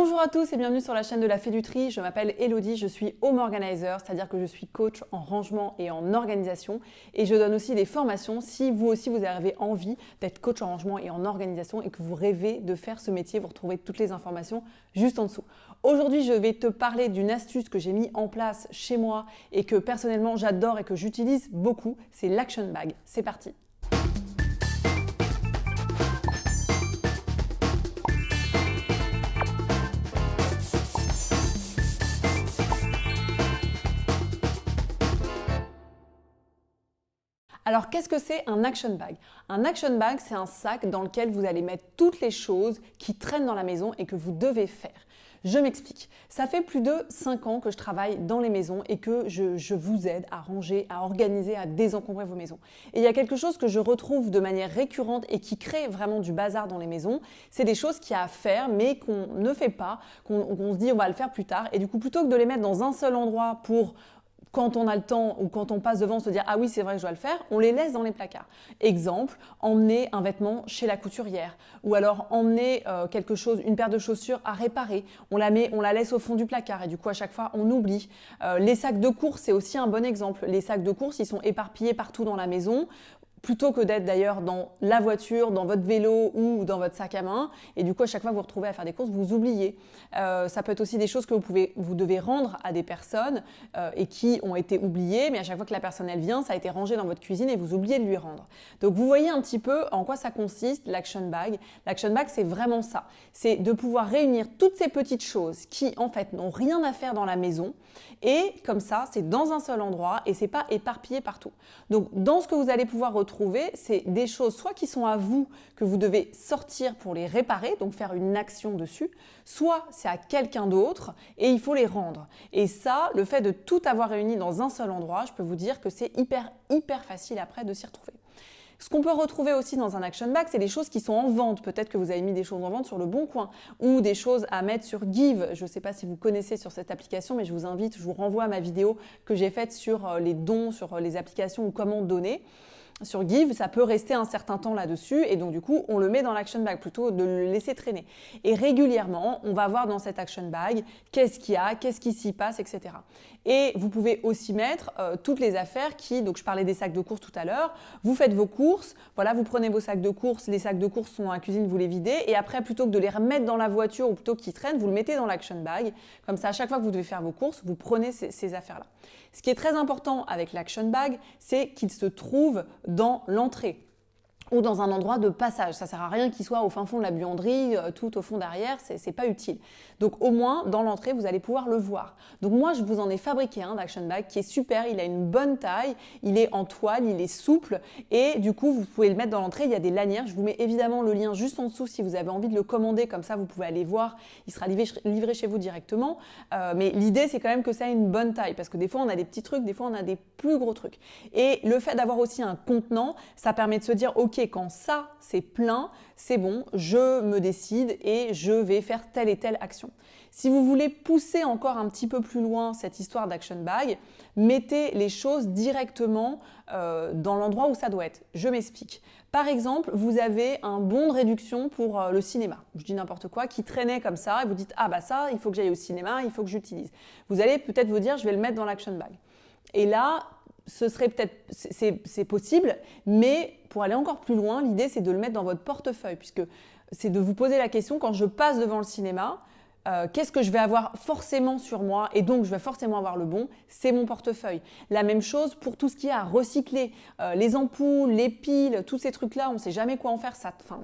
Bonjour à tous et bienvenue sur la chaîne de la Fée du Tri. Je m'appelle Elodie, je suis home organizer, c'est-à-dire que je suis coach en rangement et en organisation. Et je donne aussi des formations si vous aussi vous avez envie d'être coach en rangement et en organisation et que vous rêvez de faire ce métier. Vous retrouvez toutes les informations juste en dessous. Aujourd'hui, je vais te parler d'une astuce que j'ai mis en place chez moi et que personnellement j'adore et que j'utilise beaucoup. C'est l'Action Bag. C'est parti. Alors, qu'est-ce que c'est un action bag? Un action bag, c'est un sac dans lequel vous allez mettre toutes les choses qui traînent dans la maison et que vous devez faire. Je m'explique. Ça fait plus de 5 ans que je travaille dans les maisons et que je vous aide à ranger, à organiser, à désencombrer vos maisons. Et il y a quelque chose que je retrouve de manière récurrente et qui crée vraiment du bazar dans les maisons. C'est des choses qu'il y a à faire mais qu'on ne fait pas, qu'on se dit on va le faire plus tard. Et du coup, plutôt que de les mettre dans un seul endroit pour quand on a le temps ou quand on passe devant se dire « Ah oui, c'est vrai que je dois le faire », on les laisse dans les placards. Exemple, emmener un vêtement chez la couturière ou alors emmener quelque chose, une paire de chaussures à réparer. On la laisse au fond du placard et du coup, à chaque fois, on oublie. Les sacs de course, c'est aussi un bon exemple. Les sacs de course, ils sont éparpillés partout dans la maison. Plutôt que d'être d'ailleurs dans la voiture, dans votre vélo ou dans votre sac à main. Et du coup, à chaque fois que vous vous retrouvez à faire des courses, vous oubliez. Ça peut être aussi des choses que vous devez rendre à des personnes et qui ont été oubliées, mais à chaque fois que la personne elle vient, ça a été rangé dans votre cuisine et vous oubliez de lui rendre. Donc vous voyez un petit peu en quoi ça consiste l'Action Bag. L'Action Bag, c'est vraiment ça. C'est de pouvoir réunir toutes ces petites choses qui en fait n'ont rien à faire dans la maison et comme ça, c'est dans un seul endroit et c'est pas éparpillé partout. Donc dans ce que vous allez pouvoir retrouver, c'est des choses soit qui sont à vous, que vous devez sortir pour les réparer, donc faire une action dessus, soit c'est à quelqu'un d'autre et il faut les rendre. Et ça, le fait de tout avoir réuni dans un seul endroit, je peux vous dire que c'est hyper facile après de s'y retrouver. Ce qu'on peut retrouver aussi dans un action bag, c'est des choses qui sont en vente. Peut-être que vous avez mis des choses en vente sur le Bon Coin ou des choses à mettre sur Give. Je ne sais pas si vous connaissez sur cette application, mais je vous renvoie à ma vidéo que j'ai faite sur les dons, sur les applications ou comment donner. Sur Give, ça peut rester un certain temps là-dessus et donc du coup, on le met dans l'action bag plutôt que de le laisser traîner. Et régulièrement, on va voir dans cette action bag qu'est-ce qu'il y a, qu'est-ce qui s'y passe, etc. Et vous pouvez aussi mettre toutes les affaires donc je parlais des sacs de courses tout à l'heure, vous faites vos courses, voilà, vous prenez vos sacs de courses, les sacs de courses sont à la cuisine, vous les videz et après, plutôt que de les remettre dans la voiture ou plutôt qu'ils traînent, vous le mettez dans l'action bag. Comme ça, à chaque fois que vous devez faire vos courses, vous prenez ces affaires-là. Ce qui est très important avec l'action bag, c'est qu'il se trouve dans l'entrée ou dans un endroit de passage. Ça ne sert à rien qu'il soit au fin fond de la buanderie, tout au fond derrière, c'est pas utile. Donc au moins, dans l'entrée, vous allez pouvoir le voir. Donc moi, je vous en ai fabriqué un d'Action Bag qui est super, il a une bonne taille, il est en toile, il est souple et du coup, vous pouvez le mettre dans l'entrée, il y a des lanières. Je vous mets évidemment le lien juste en dessous si vous avez envie de le commander, comme ça vous pouvez aller voir, il sera livré chez vous directement. Mais l'idée, c'est quand même que ça ait une bonne taille parce que des fois, on a des petits trucs, des fois, on a des plus gros trucs. Et le fait d'avoir aussi un contenant, ça permet de se dire, ok, quand ça c'est plein, c'est bon, je me décide et je vais faire telle et telle action. Si vous voulez pousser encore un petit peu plus loin cette histoire d'action bag, mettez les choses directement dans l'endroit où ça doit être. Je m'explique. Par exemple, vous avez un bon de réduction pour le cinéma, je dis n'importe quoi, qui traînait comme ça et vous dites « Ah bah ça, il faut que j'aille au cinéma, il faut que j'utilise ». Vous allez peut-être vous dire « Je vais le mettre dans l'action bag ». Et là, ce serait peut-être, c'est possible, mais pour aller encore plus loin, l'idée c'est de le mettre dans votre portefeuille, puisque c'est de vous poser la question, quand je passe devant le cinéma, qu'est-ce que je vais avoir forcément sur moi et donc je vais forcément avoir le bon, c'est mon portefeuille. La même chose pour tout ce qui est à recycler, les ampoules, les piles, tous ces trucs-là, on ne sait jamais quoi en faire,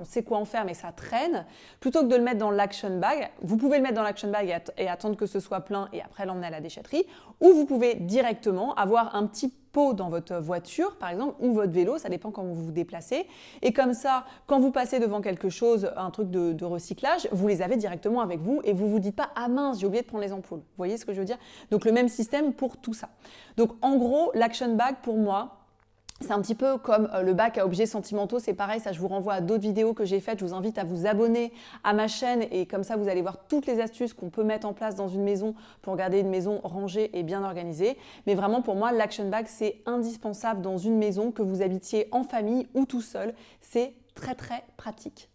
on sait quoi en faire mais ça traîne. Plutôt que de le mettre dans l'action bag, vous pouvez le mettre dans l'action bag et attendre que ce soit plein et après l'emmener à la déchetterie, ou vous pouvez directement avoir un petit pot dans votre voiture, par exemple, ou votre vélo, ça dépend comment vous vous déplacez. Et comme ça, quand vous passez devant quelque chose, un truc de recyclage, vous les avez directement avec vous et vous vous dites pas « Ah mince, j'ai oublié de prendre les ampoules ». Vous voyez ce que je veux dire? Donc le même système pour tout ça. Donc en gros, l'action bag pour moi, c'est un petit peu comme le bac à objets sentimentaux, c'est pareil, ça je vous renvoie à d'autres vidéos que j'ai faites, je vous invite à vous abonner à ma chaîne et comme ça vous allez voir toutes les astuces qu'on peut mettre en place dans une maison pour garder une maison rangée et bien organisée. Mais vraiment pour moi, l'action bag c'est indispensable dans une maison, que vous habitiez en famille ou tout seul, c'est très pratique.